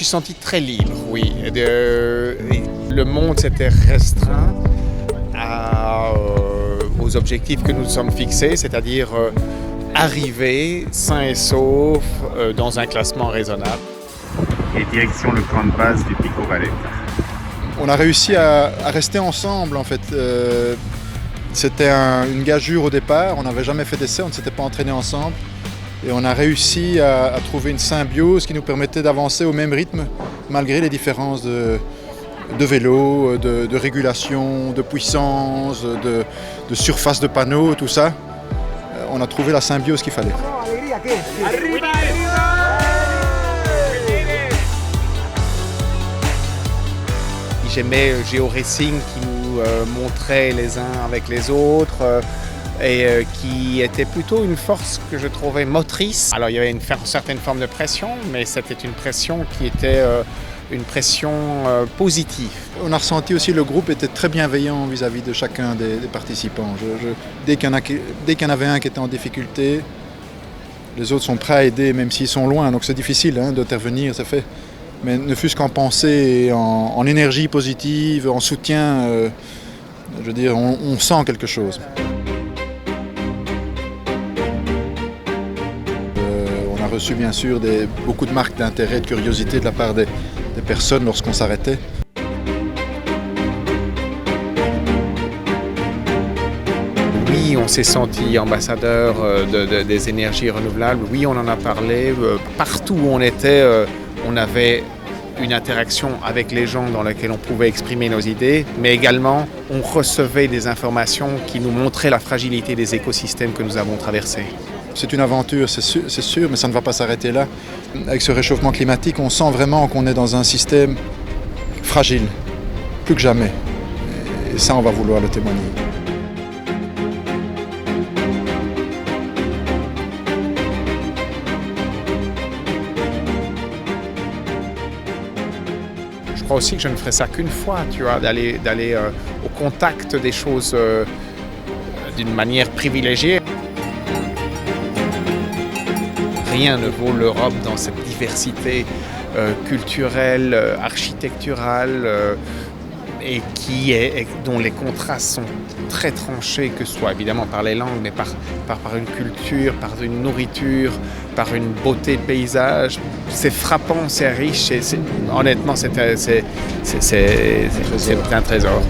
suis senti très libre, oui. Le monde s'était restreint aux objectifs que nous nous sommes fixés, c'est-à-dire arriver sain et sauf dans un classement raisonnable. Et direction le camp de base du Pico Valley. On a réussi à rester ensemble en fait. C'était une gageure au départ, on n'avait jamais fait d'essai, on ne s'était pas entraîné ensemble. Et on a réussi à trouver une symbiose qui nous permettait d'avancer au même rythme malgré les différences de vélo, de régulation, de puissance, de surface de panneau, tout ça. On a trouvé la symbiose qu'il fallait. J'aimais GeoRacing qui nous montrait les uns avec les autres et qui était plutôt une force que je trouvais motrice. Alors il y avait une certaine forme de pression, mais c'était une pression qui était une pression positive. On a ressenti aussi que le groupe était très bienveillant vis-à-vis de chacun des participants. Dès qu'il y en avait un qui était en difficulté, les autres sont prêts à aider même s'ils sont loin, donc c'est difficile d'intervenir, c'est fait. Mais ne fût-ce qu'en pensée, en énergie positive, en soutien, je veux dire, on sent quelque chose. On a reçu bien sûr beaucoup de marques d'intérêt, de curiosité de la part des personnes lorsqu'on s'arrêtait. Oui, on s'est senti ambassadeur des énergies renouvelables. Oui, on en a parlé. Partout où on était, on avait une interaction avec les gens dans laquelle on pouvait exprimer nos idées, mais également on recevait des informations qui nous montraient la fragilité des écosystèmes que nous avons traversés. C'est une aventure, c'est sûr, mais ça ne va pas s'arrêter là. Avec ce réchauffement climatique, on sent vraiment qu'on est dans un système fragile, plus que jamais. Et ça, on va vouloir le témoigner. Je crois aussi que je ne ferai ça qu'une fois, tu vois, d'aller au contact des choses d'une manière privilégiée. Rien ne vaut l'Europe dans cette diversité culturelle, architecturale et dont les contrastes sont très tranchés, que ce soit évidemment par les langues, mais par une culture, par une nourriture, par une beauté de paysage. C'est frappant, c'est riche, honnêtement c'est un trésor.